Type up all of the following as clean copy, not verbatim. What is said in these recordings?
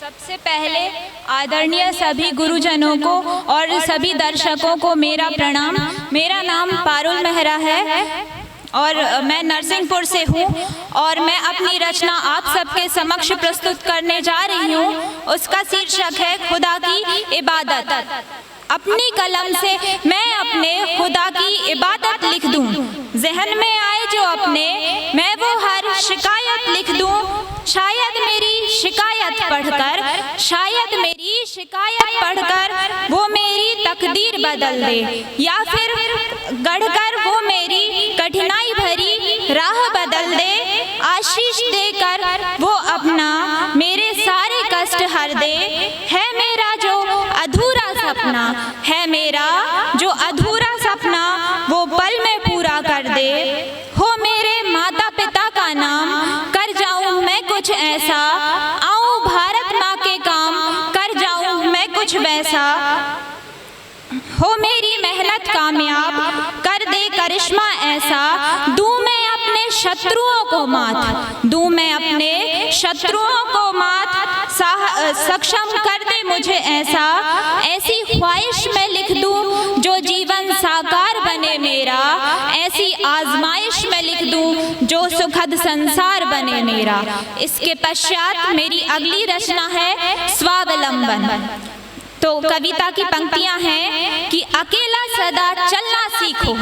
सबसे पहले आदरणीय सभी गुरुजनों को और सभी दर्शकों को मेरा प्रणाम। मेरा नाम पारुल मेहरा है और मैं नरसिंहपुर से हूँ और मैं अपनी रचना आप सबके समक्ष प्रस्तुत करने जा रही हूँ। उसका शीर्षक है खुदा की इबादत। अपनी कलम से मैं अपने खुदा की इबादत लिख दूँ, जहन में आए जो अपने मैं वो हर शिकायत लिख दूँ। शायद मेरी शिकायत पढ़कर, शायद मेरी शिकायत पढ़कर वो मेरी तकदीर बदल दे, या फिर गढ़कर वो मेरी कठिनाई भरी राह बदल दे। आशीष देकर वो अपना मेरे सारे कष्ट हर दे। है मेरा जो अधूरा सपना, है मेरा जो अधूरा सपना वो पल में पूरा कर दे। हो मेरे माता पिता का नाम, कर जाऊं मैं कुछ ऐसा, आऊं भारत माँ के काम, कर जाऊं मैं कुछ वैसा। हो मेरी मेहनत कामयाब, कर दे करिश्मा ऐसा, दूं मैं अपने शत्रुओं को मात, दूं मैं अपने शत्रुओं को मात। सक्षम कर दे मुझे ऐसा, ऐसी ख्वाहिश मैं लिख दूं जो जीवन साकार बने मेरा। ऐसी आजमाइश मैं लिख दूं जो सुखद संसार बने मेरा। इसके पश्चात मेरी अगली रचना है स्वावलंबन। तो कविता की पंक्तियां हैं कि अकेला सदा चलना सीखो,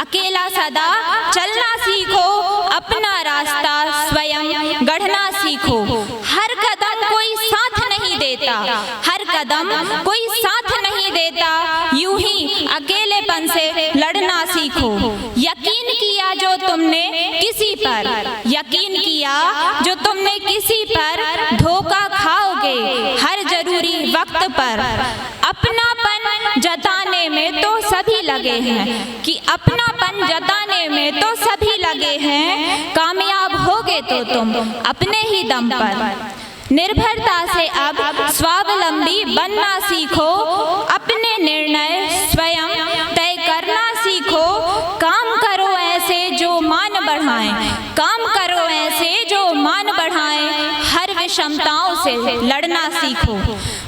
अकेला सदा चलना सीखो, अपना रास्ता स्वयं गढ़ना सीखो। हर कदम कोई साथ नहीं देता, हर कदम कोई साथ नहीं देता, यूं ही अकेलेपन से लड़ना सीखो। यकीन किया जो तुमने किसी पर, यकीन किया जो तुमने किसी पर, धोखा खाओगे हर जरूरी वक्त पर। अपनापन जताने में तो सभी लगे हैं, कि अपनापन जताने में तो सभी लगे हैं, कामयाब होगे तो तुम अपने ही दम पर। निर्भरता से अब स्वावलंबी बनना सीखो, अपने निर्णय स्वयं तय करना सीखो। काम करो ऐसे जो मान बढ़ाएं, काम करो ऐसे जो मान बढ़ाएं, हर विषमताओं से लड़ना सीखो।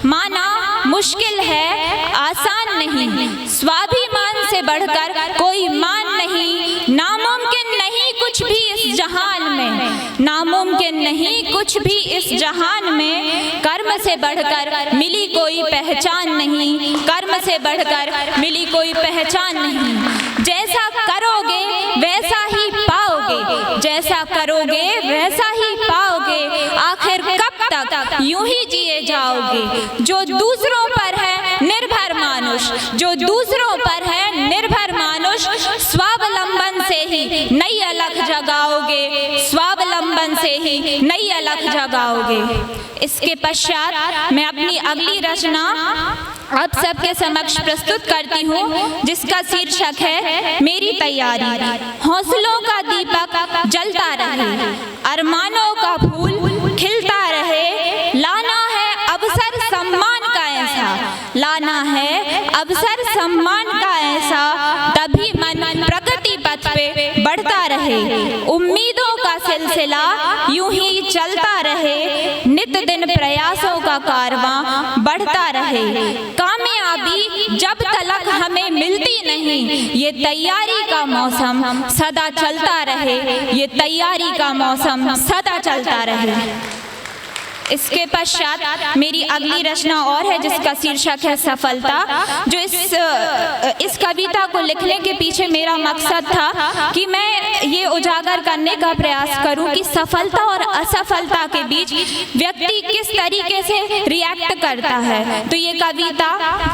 माना मुश्किल है आसान नहीं, स्वाभिमान से बढ़कर कोई मान नहीं। नामुमकिन नहीं कुछ भी इस जहान में, नामुमकिन नहीं कुछ भी इस जहान में। कर्म से बढ़कर मिली कोई पहचान नहीं, कर्म से बढ़कर मिली कोई पहचान नहीं। जैसा करोगे वैसा ही पाओगे, जैसा करोगे वैसा ही पाओगे। आखिर कब तक यूं ही जिए जाओगे। जो दूसरों पर है निर्भर मानुष, जो दूसरों पर है निर्भर मानुष, स्वावलंबन से ही नई अलख जगाओगे, स्वावलंबन से ही नई अलख जगाओगे। इसके पश्चात मैं अपनी अगली रचना आप सबके समक्ष प्रस्तुत करती हूँ, जिसका शीर्षक है मेरी तैयारी। हौसलों का दीपक जलता रहे, अरमानों का फूल खिलता रहे। लाना है अवसर सम्मान का ऐसा, लाना है अवसर सम्मान का ऐसा, तभी मन प्रगति पथ पे बढ़ता रहे। उम्मीदों का सिलसिला यूं ही चलता रहे, नित दिन प्रयासों का कारवां बढ़ता रहे। कामयाबी जब तलक हमें मिलती नहीं, ये तैयारी का मौसम सदा चलता रहे, ये तैयारी का मौसम सदा चलता रहे। इसके पश्चात मेरी अगली रचना और है, जिसका शीर्षक है सफलता। जो इस कविता को लिखने के पीछे मेरा मकसद था कि मैं ये उजागर करने का प्रयास करूं कि सफलता और असफलता के बीच व्यक्ति किस तरीके से रिएक्ट करता है। तो ये कविता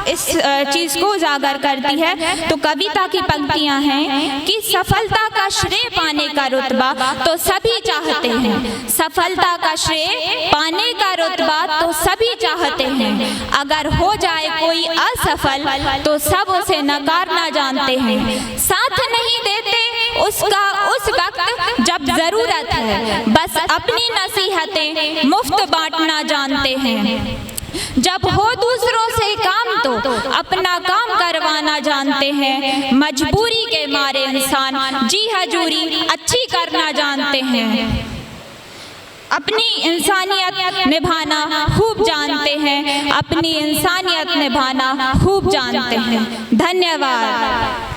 इस चीज को उजागर करती है। तो कविता की पंक्तियां हैं कि सफलता का श्रेय पाने का रुतबा तो सभी चाहते हैं, सफलता का श्रेय पाने का रुतबा तो सभी चाहते हैं। अगर हो जाए कोई असफल तो सब उसे नकारना जानते हैं। साथ नहीं देते उसका उस वक्त जब जरूरत है, बस अपनी नसीहतें मुफ्त बांटना जानते हैं। जब हो दूसरों से काम तो अपना काम करवाना जानते हैं। मजबूरी के मारे इंसान जी हजूरी अच्छी करना जानते हैं। अपनी इंसानियत निभाना खूब जानते अपनी इंसानियत निभाना खूब जानते हैं। धन्यवाद।